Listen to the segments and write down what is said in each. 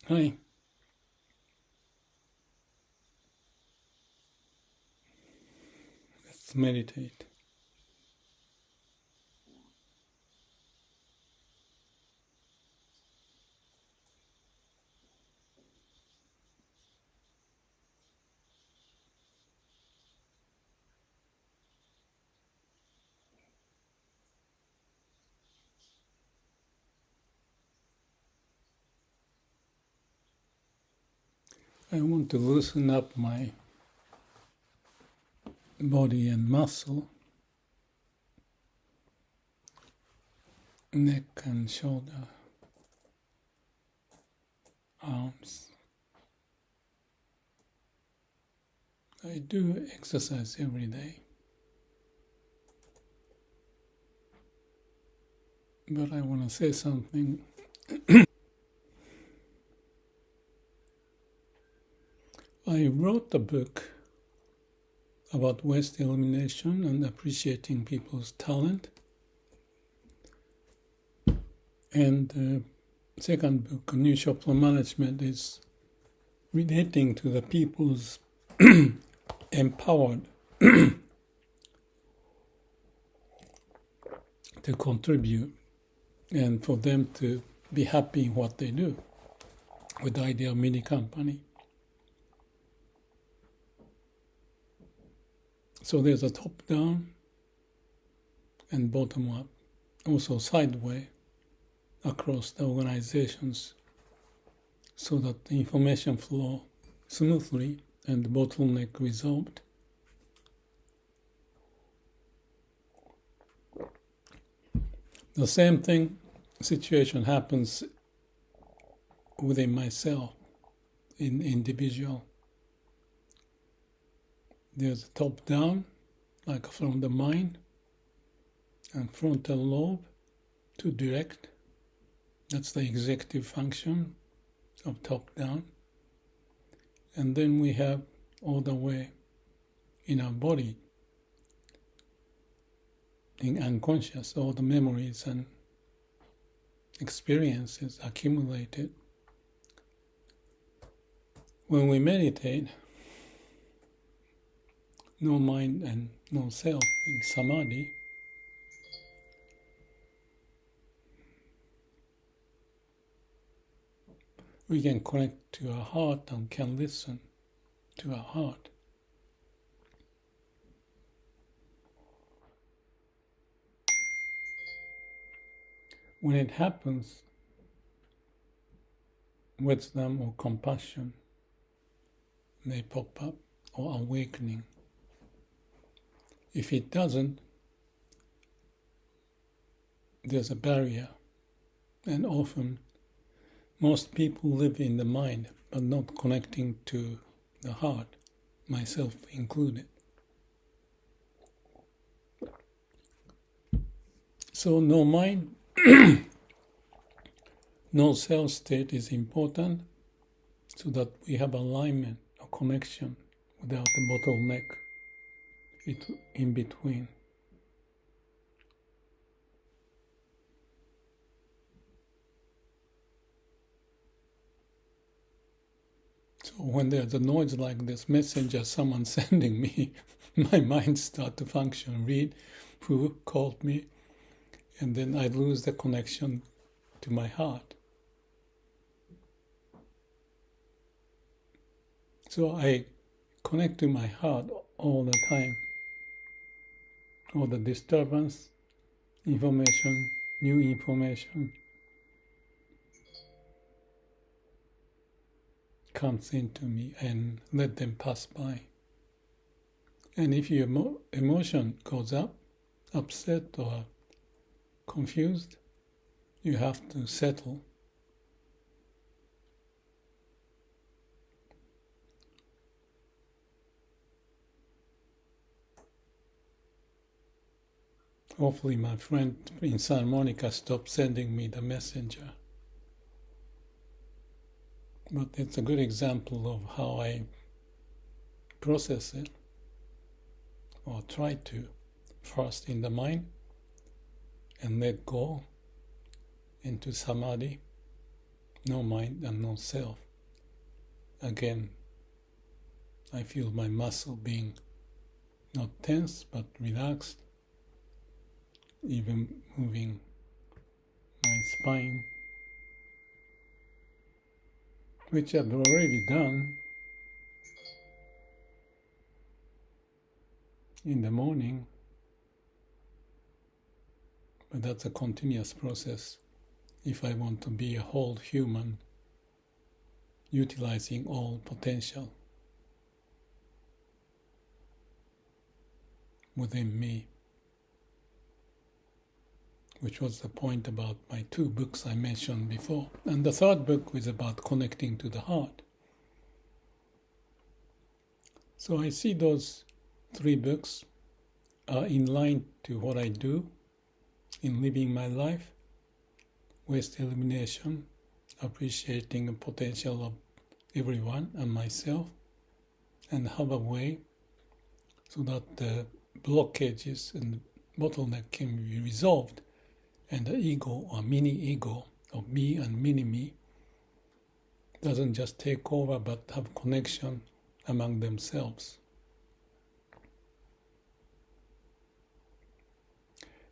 Hi, let's meditate. I want to loosen up my body and muscle, neck and shoulder, arms. I do exercise every day, but I want to say something. I wrote a book about waste elimination and appreciating people's talent. And the second book, New Shopper Management, is relating to the people's empowered to contribute and for them to be happy in what they do with the idea of mini company. So there's a top down and bottom up, also sideways across the organizations so that the information flow smoothly and the bottleneck resolved. The same situation happens within myself, in individual. There's a top down, like from the mind, and frontal lobe to direct. That's the executive function of top down. And then we have all the way in our body, in unconscious, all the memories and experiences accumulated. When we meditate, no mind and no self in samadhi, we can connect to our heart and can listen to our heart. When it happens, wisdom or compassion may pop up, or awakening. If it doesn't, there's a barrier, and often most people live in the mind but not connecting to the heart, myself included. So no mind, no self state is important so that we have alignment or connection without the bottleneck in between. So when there's a noise like this, messenger, someone sending me, my mind starts to function, read who called me, and then I lose the connection to my heart. So I connect to my heart all the time. All the disturbance, information, new information comes into me and let them pass by. And if your emotion goes up, upset or confused, you have to settle. Hopefully my friend in Santa Monica stopped sending me the messenger. But it's a good example of how I process it, or try to, first in the mind, and let go into samadhi, no mind and no self. Again, I feel my muscle being not tense but relaxed, even moving my spine, which I've already done in the morning, but that's a continuous process if I want to be a whole human, utilizing all potential within me, which was the point about my 2 books I mentioned before. And the 3rd book was about connecting to the heart. So I see those 3 books are in line to what I do in living my life: waste elimination, appreciating the potential of everyone and myself, and have a way so that the blockages and bottleneck can be resolved, and the ego or mini ego of me and mini me doesn't just take over but have connection among themselves.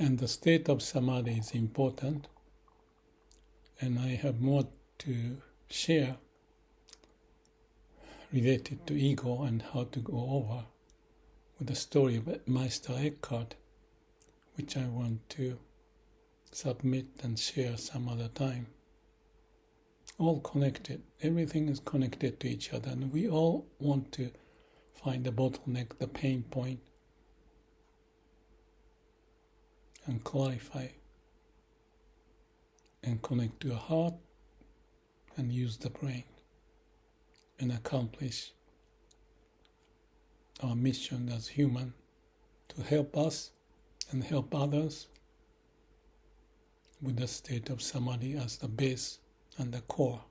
And the state of samadhi is important, and I have more to share related to ego and how to go over with the story of Meister Eckhart, which I want to submit and share some other time. All connected. Everything is connected to each other, and we all want to find the bottleneck, the pain point, and clarify and connect to a heart and use the brain and accomplish our mission as human to help us and help others with the state of samadhi as the base and the core.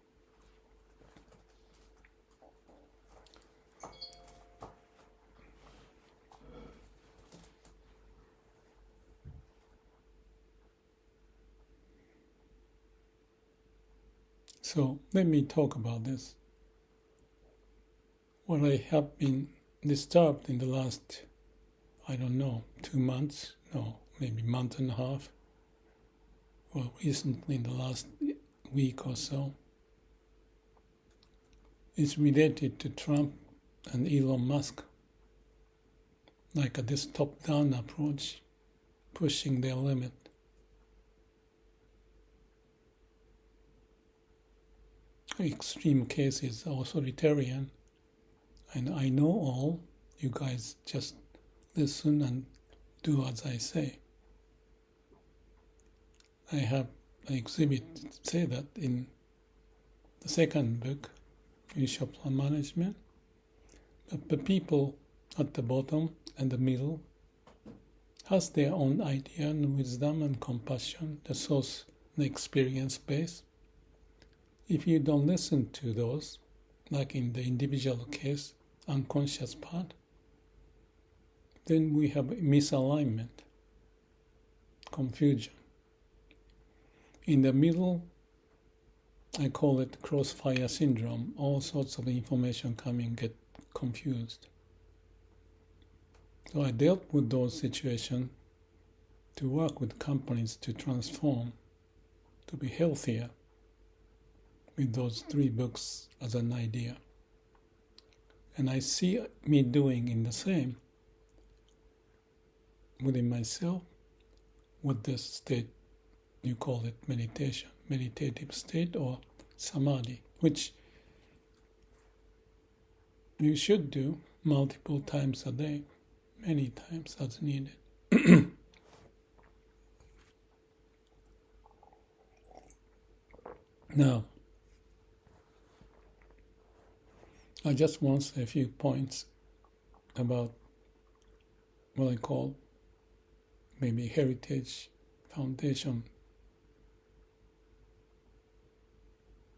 So let me talk about this. What I have been disturbed in the last, 2 months, maybe month and a half, or recently in the last week or so, is related to Trump and Elon Musk, like this top-down approach, pushing their limit. Extreme cases authoritarian, and I know all, you guys just listen and do as I say. I have an exhibit say that in the 2nd book, Initial Plan Management, but the people at the bottom and the middle has their own idea and wisdom and compassion, the source, the experience base. If you don't listen to those, like in the individual case, unconscious part, then we have misalignment, confusion. In the middle, I call it crossfire syndrome. All sorts of information coming get confused. So I dealt with those situations to work with companies to transform, to be healthier, with those 3 books as an idea. And I see me doing in the same within myself with this state, you call it meditation, meditative state or samadhi, which you should do multiple times a day, many times as needed. Now, I just want to say a few points about what I call maybe Heritage Foundation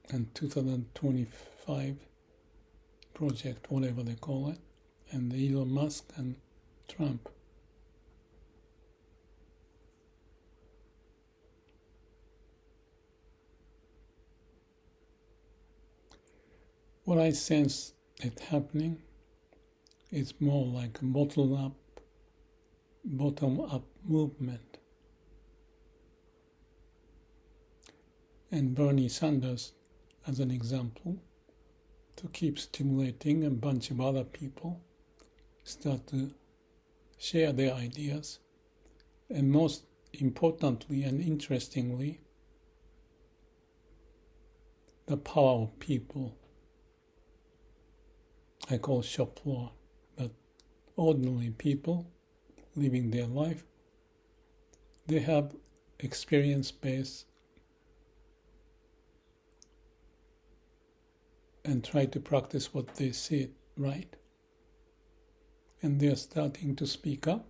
and 2025 project, whatever they call it, and Elon Musk and Trump. what I sense it happening is more like a bottom-up movement. And Bernie Sanders, as an example, to keep stimulating a bunch of other people, start to share their ideas, and most importantly and interestingly, the power of people. I call shop floor, but ordinary people living their life, they have experience base and try to practice what they see right. And they're starting to speak up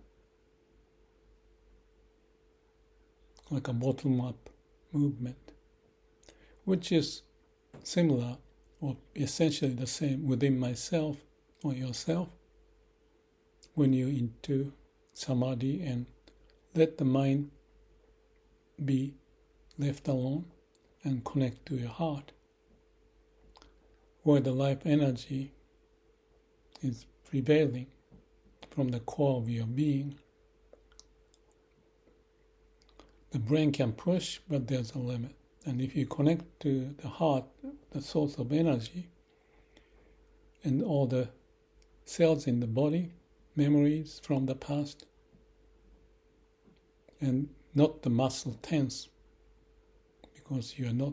like a bottom-up movement, which is similar or essentially the same within myself or yourself when you're into samadhi and let the mind be left alone and connect to your heart, where the life energy is prevailing from the core of your being. The brain can push, but there's a limit. And if you connect to the heart, the source of energy, and all the cells in the body, memories from the past, and not the muscle tense, because you are not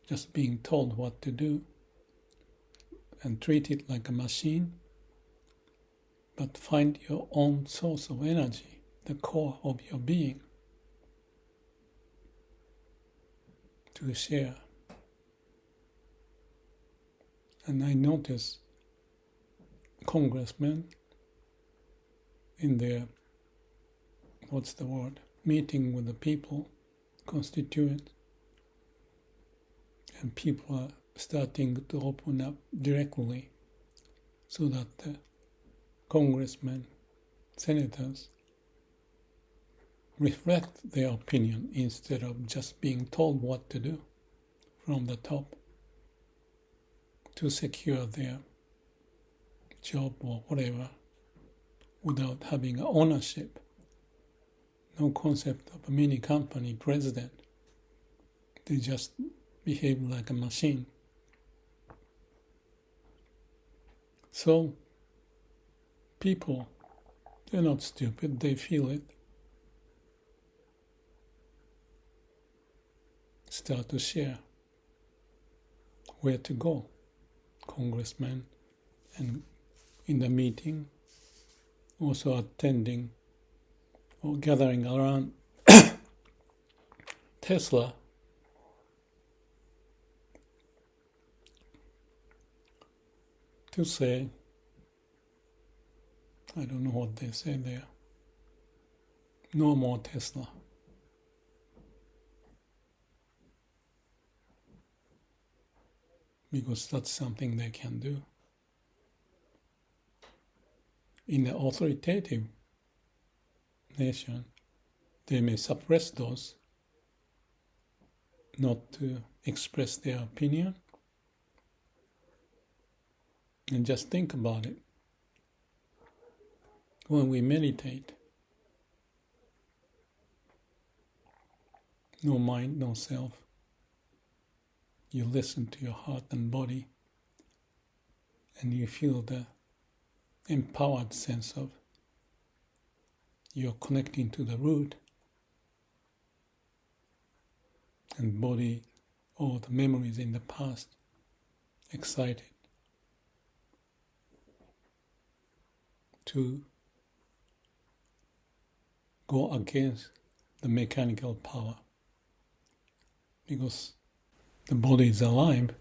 just being told what to do, and treat it like a machine, but find your own source of energy, the core of your being, to share. And I notice congressmen in their, meeting with the people, constituents, and people are starting to open up directly so that the congressmen, senators reflect their opinion instead of just being told what to do from the top to secure their job or whatever without having ownership. No concept of a mini company president. They just behave like a machine. So people, they're not stupid, they feel it. Start to share where to go. Congressmen, and in the meeting, also attending or gathering around Tesla to say, I don't know what they say there, no more Tesla. Because that's something they can do. In the authoritative nation, they may suppress those, not to express their opinion. And just think about it. When we meditate, no mind, no self, you listen to your heart and body, and you feel the empowered sense of you're connecting to the root, and body, all the memories in the past, excited to go against the mechanical power, because the body is alive,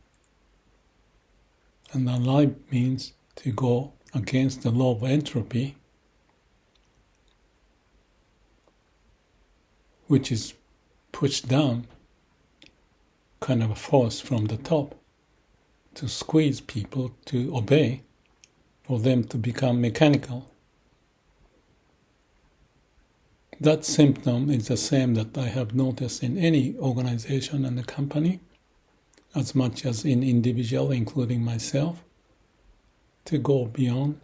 and alive means to go against the law of entropy, which is pushed down, kind of a force from the top to squeeze people to obey, for them to become mechanical. That symptom is the same that I have noticed in any organization and a company. as much as in individual, including myself, to go beyond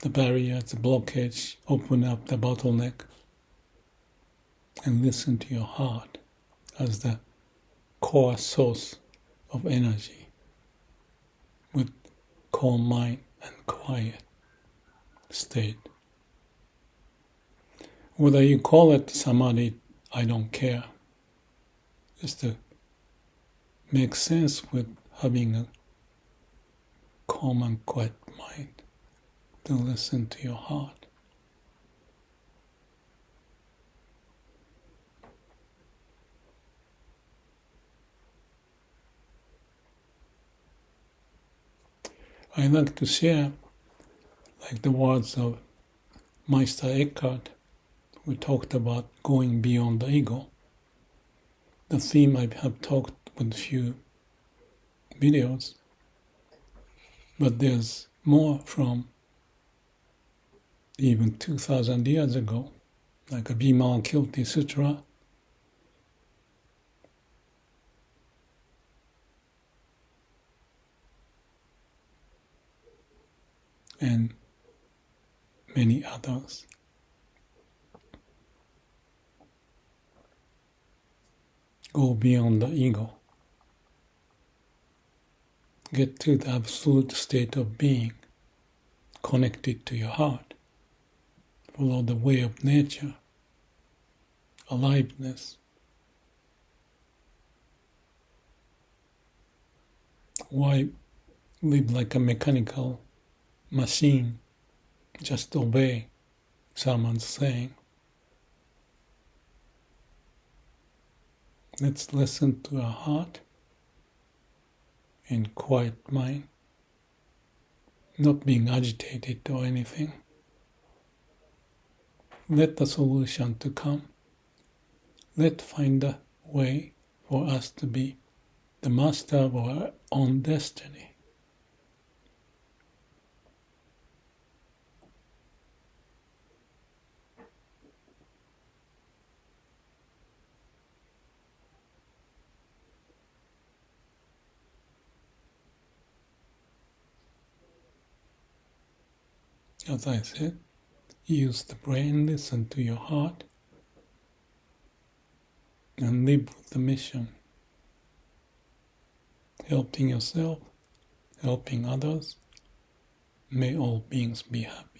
the barrier, the blockage, open up the bottleneck, and listen to your heart as the core source of energy with calm mind and quiet state. Whether you call it samadhi, I don't care. Just to make sense with having a calm and quiet mind to listen to your heart. I like to share like the words of Meister Eckhart, who talked about going beyond the ego. The theme I have talked with a few videos, but there's more from even 2,000 years ago, like a Vimalakirti Sutra, and many others. Go beyond the ego. Get to the absolute state of being, connected to your heart. Follow the way of nature, aliveness. Why live like a mechanical machine? Just obey, someone's saying. Let's listen to our heart in quiet mind, not being agitated or anything. Let the solution to come. Let's find a way for us to be the master of our own destiny. As I said, use the brain, listen to your heart, and live with the mission. Helping yourself, helping others. May all beings be happy.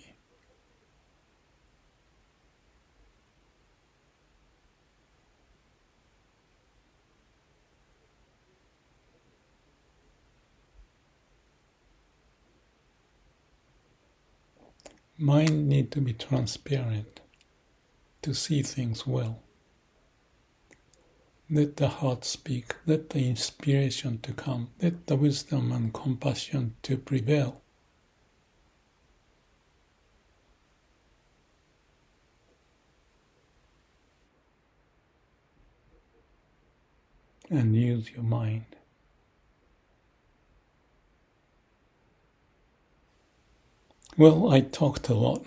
Mind need to be transparent to see things well. Let the heart speak, let the inspiration to come, let the wisdom and compassion to prevail. And use your mind. Well, I talked a lot.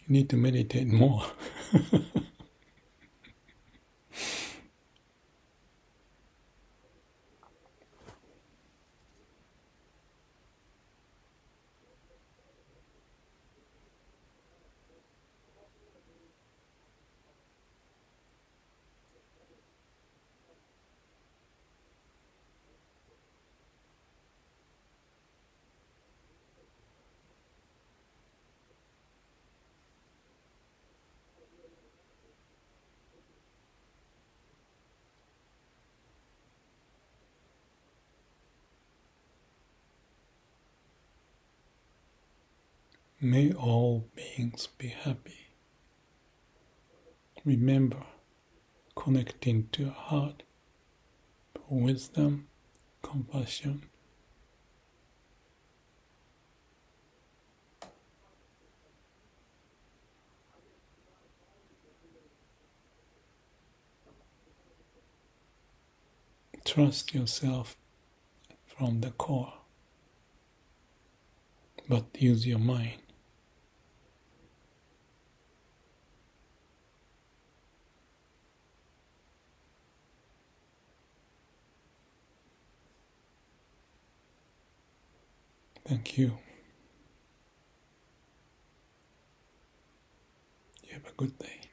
You need to meditate more. May all beings be happy. Remember, connecting to your heart for wisdom, compassion. Trust yourself from the core, but use your mind. Thank you. You have a good day.